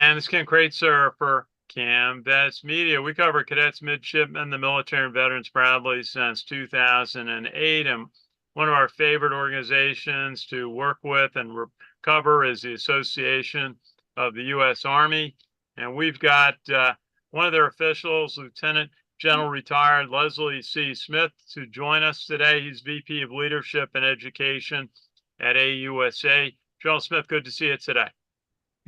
And this is Ken Kraetzer for Canvas Media. We cover cadets, midshipmen, the military, and veterans proudly since 2008. And one of our favorite organizations to work with and cover is the Association of the U.S. Army. And we've got one of their officials, Lieutenant General Retired Leslie C. Smith, to join us today. He's VP of Leadership and Education at AUSA. General Smith, good to see you today.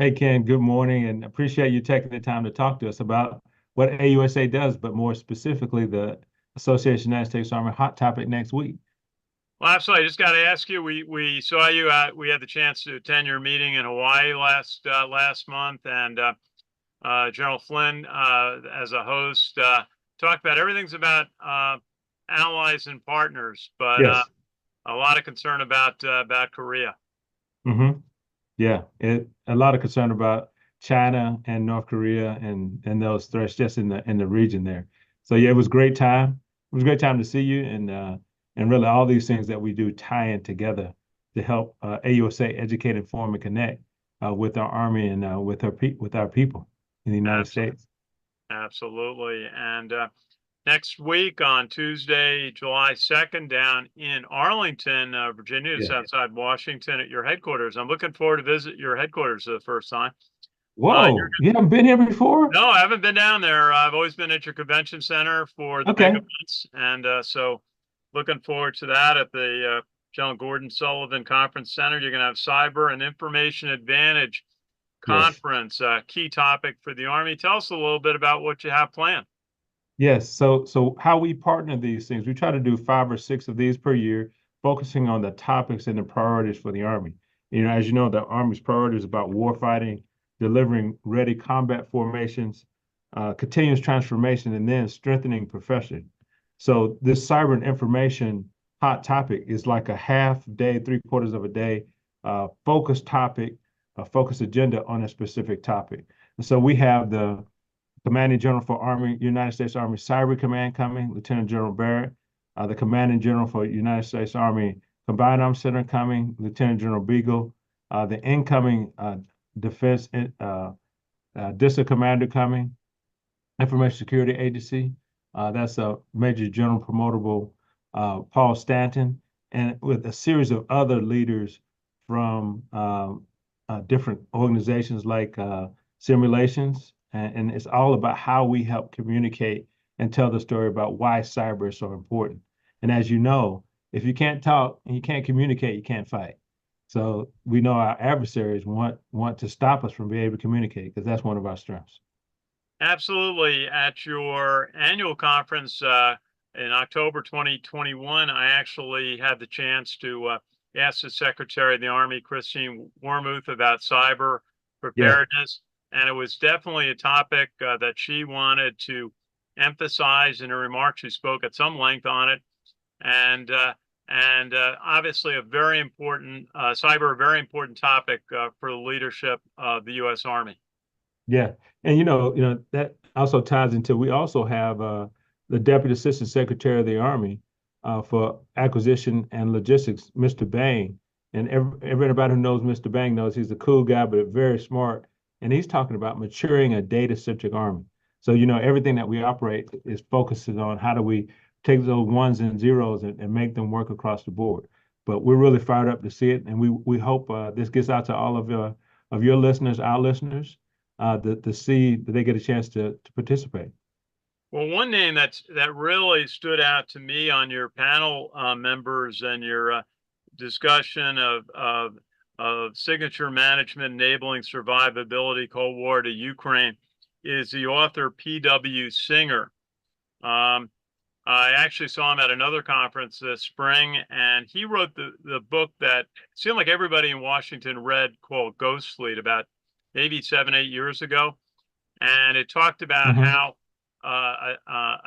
Hey, Ken, good morning, and appreciate you taking the time to talk to us about what AUSA does, but more specifically, the Association of the United States Army hot topic next week. Well, absolutely. I just got to ask you. We saw you. We had the chance to attend your meeting in Hawaii last month, and General Flynn, as a host, talked about everything's about allies and partners, but Yes. a lot of concern about Korea. Mm-hmm. Yeah, a lot of concern about China and North Korea and those threats just in the region there. So yeah, it was a great time. It was a great time to see you and really all these things that we do tie in together to help AUSA educate, inform, and connect with our Army and with our people in the United Absolutely, States. absolutely. And next week on Tuesday, July 2nd, down in Arlington, Virginia, it's Yeah. outside Washington at your headquarters. I'm looking forward to visit your headquarters for the first time. Whoa, you haven't been here before? No, I haven't been down there. I've always been at your convention center for the big Okay. events, and so looking forward to that at the John Gordon Sullivan Conference Center. You're going to have Cyber and Information Advantage Yes. Conference, key topic for the Army. Tell us a little bit about what you have planned. Yes. So how we partner these things, we try to do 5 or 6 of these per year, focusing on the topics and the priorities for the Army. As you know, the Army's priority is about warfighting, delivering ready combat formations, continuous transformation, and then strengthening profession. So this cyber and information hot topic is like a half day, 3/4 of a day, focused topic, a focused agenda on a specific topic. And so we have the Commanding General for United States Army Cyber Command coming, Lieutenant General Barrett, the Commanding General for United States Army Combined Arms Center coming, Lieutenant General Beagle, the incoming Defense District Commander coming, Information Security Agency. That's a Major General Promotable Paul Stanton, and with a series of other leaders from different organizations like Simulations. And it's all about how we help communicate and tell the story about why cyber is so important. And as you know, if you can't talk and you can't communicate, you can't fight. So we know our adversaries want to stop us from being able to communicate because that's one of our strengths. Absolutely. At your annual conference in October 2021, I actually had the chance to ask the Secretary of the Army, Christine Wormuth, about cyber Yeah. preparedness. And it was definitely a topic that she wanted to emphasize in her remarks. She spoke at some length on it. And obviously a very important cyber, a very important topic for the leadership of the U.S. Army. Yeah. And that also ties into we also have the Deputy Assistant Secretary of the Army for Acquisition and Logistics, Mr. Bang. And everybody who knows Mr. Bang knows he's a cool guy, but very smart. And he's talking about maturing a data-centric army. So, everything that we operate is focusing on how do we take those ones and zeros and make them work across the board. But we're really fired up to see it. And we hope this gets out to all of your listeners, our listeners, to see that they get a chance to participate. Well, one name that really stood out to me on your panel members and your discussion of signature management enabling survivability Cold War to Ukraine is the author P.W. Singer. I actually saw him at another conference this spring, and he wrote the book that seemed like everybody in Washington read, called Ghost Fleet, about maybe 7, 8 years ago. And it talked about Mm-hmm. how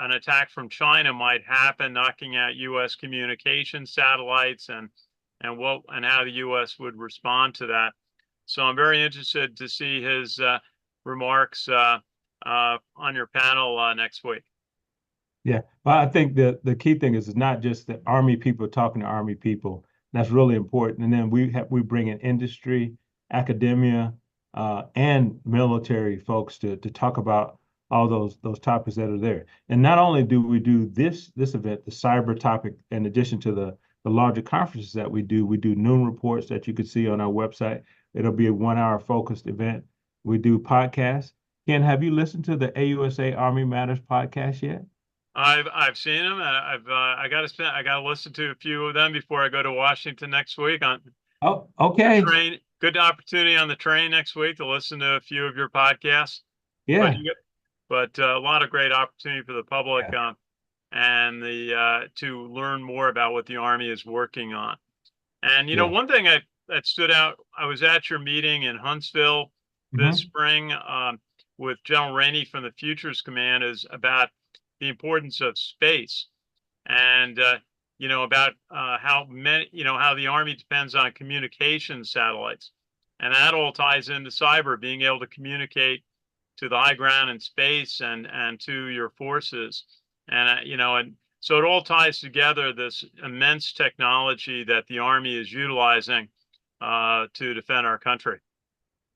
an attack from China might happen, knocking out U.S. communication satellites, and how the U.S. would respond to that. So I'm very interested to see his remarks on your panel next week. Yeah. Well, I think the key thing is it's not just the Army people talking to Army people. That's really important. And then we bring in industry, academia, and military folks to talk about all those topics that are there. And not only do we do this event, the cyber topic, in addition to the larger conferences that we do noon reports that you can see on our website. It'll be a 1 hour focused event. We do podcasts. Ken, have you listened to the AUSA Army Matters podcast yet? I've seen them. I got to listen to a few of them before I go to Washington next week on Oh, the okay. train. Good opportunity on the train next week to listen to a few of your podcasts. But Yeah. you a lot of great opportunity for the public Yeah. and the to learn more about what the Army is working on. And Yeah. one thing that stood out, I was at your meeting in Huntsville this Hmm. spring with General Rainey from the Futures Command, is about the importance of space and about how many how the Army depends on communication satellites, and that all ties into cyber, being able to communicate to the high ground in space and to your forces, and and so it all ties together, this immense technology that the Army is utilizing to defend our country.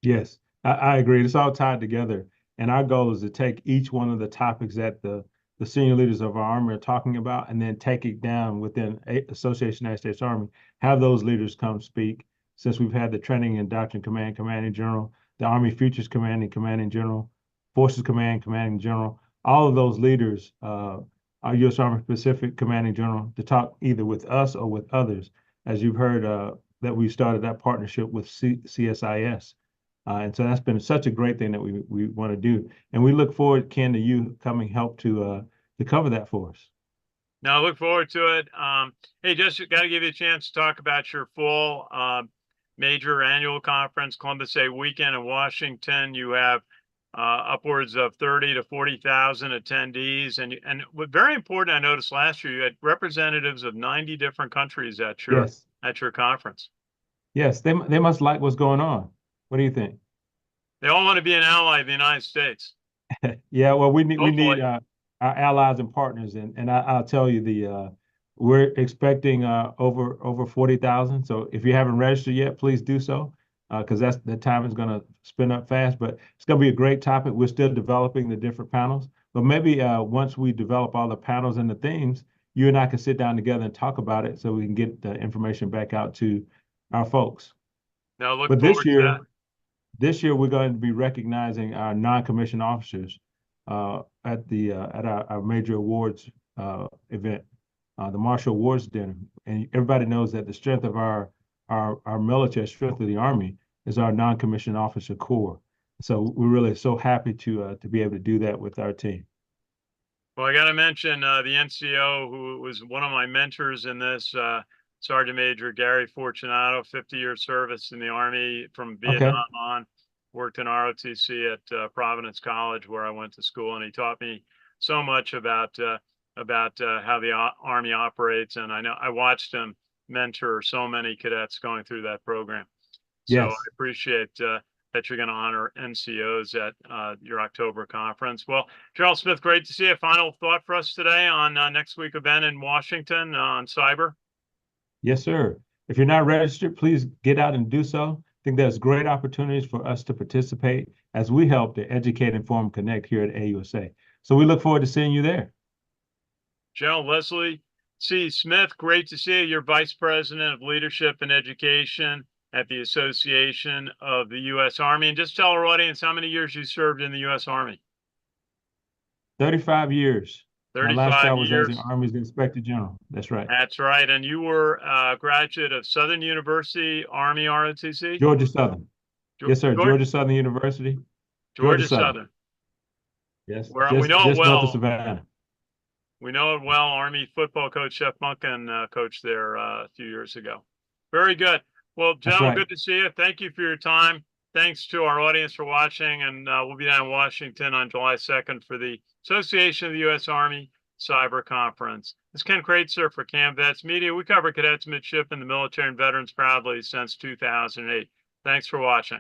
Yes, I agree. It's all tied together. And our goal is to take each one of the topics that the senior leaders of our Army are talking about and then take it down within Association of United States Army, have those leaders come speak. Since we've had the Training and Doctrine Command, Commanding General, the Army Futures Commanding, Commanding General, Forces Command, Commanding General, all of those leaders, our U.S. Army Pacific Commanding General, to talk either with us or with others. As you've heard, that we started that partnership with CSIS. And so that's been such a great thing that we want to do. And we look forward, Ken, to you coming help to cover that for us. Now, I look forward to it. Hey, just got to give you a chance to talk about your full major annual conference, Columbus Day weekend in Washington. You have upwards of 30 to 40,000 attendees, and what very important, I noticed last year you had representatives of 90 different countries Yes, at your conference. yes, they must like what's going on. What do you think? They all want to be an ally of the United States. Yeah, well, we need Hopefully. our allies and partners, and I'll tell you we're expecting over 40,000. So if you haven't registered yet, please do so, because that's the time is going to spin up fast. But it's going to be a great topic. We're still developing the different panels, but maybe once we develop all the panels and the themes, you and I can sit down together and talk about it so we can get the information back out to our folks. Now, look But forward to that. this year we're going to be recognizing our non-commissioned officers at our major awards event, the Marshall Awards Dinner. And everybody knows that the strength of our military, strength of the Army, is our non-commissioned officer corps. So we're really so happy to be able to do that with our team. Well, I got to mention the NCO, who was one of my mentors in this, Sergeant Major Gary Fortunato, 50-year service in the Army from Okay. Vietnam on, worked in ROTC at Providence College, where I went to school, and he taught me so much about how the Army operates. And I know I watched him mentor so many cadets going through that program. So I Yes. appreciate that you're going to honor NCOs at your October conference. Well, Gerald Smith, great to see you. Final thought for us today on next week event in Washington on cyber. Yes, sir. If you're not registered, please get out and do so. I think there's great opportunities for us to participate as we help to educate, inform, connect here at AUSA. So we look forward to seeing you there. General Leslie C. Smith, great to see you. You're Vice President of Leadership and Education at the Association of the U.S. Army. And just tell our audience how many years you served in the U.S. Army. 35 years. My last 35 job was as the years. Army's Inspector General. That's right. That's right. And you were a graduate of Southern University, Army ROTC? Georgia Southern. Yes, sir. Georgia, Georgia Southern University. Georgia Georgia Southern. Southern. Yes. Where we Just know it just north of well. Savannah. We know it well. Army football coach Chef Munkin coached there a few years ago. Very good. Well, That's General, right. good to see you. Thank you for your time. Thanks to our audience for watching. And we'll be down in Washington on July 2nd for the Association of the U.S. Army Cyber Conference. This is Ken Kraetzer for CamVets Media. We cover cadets, midshipmen, the military, and veterans proudly since 2008. Thanks for watching.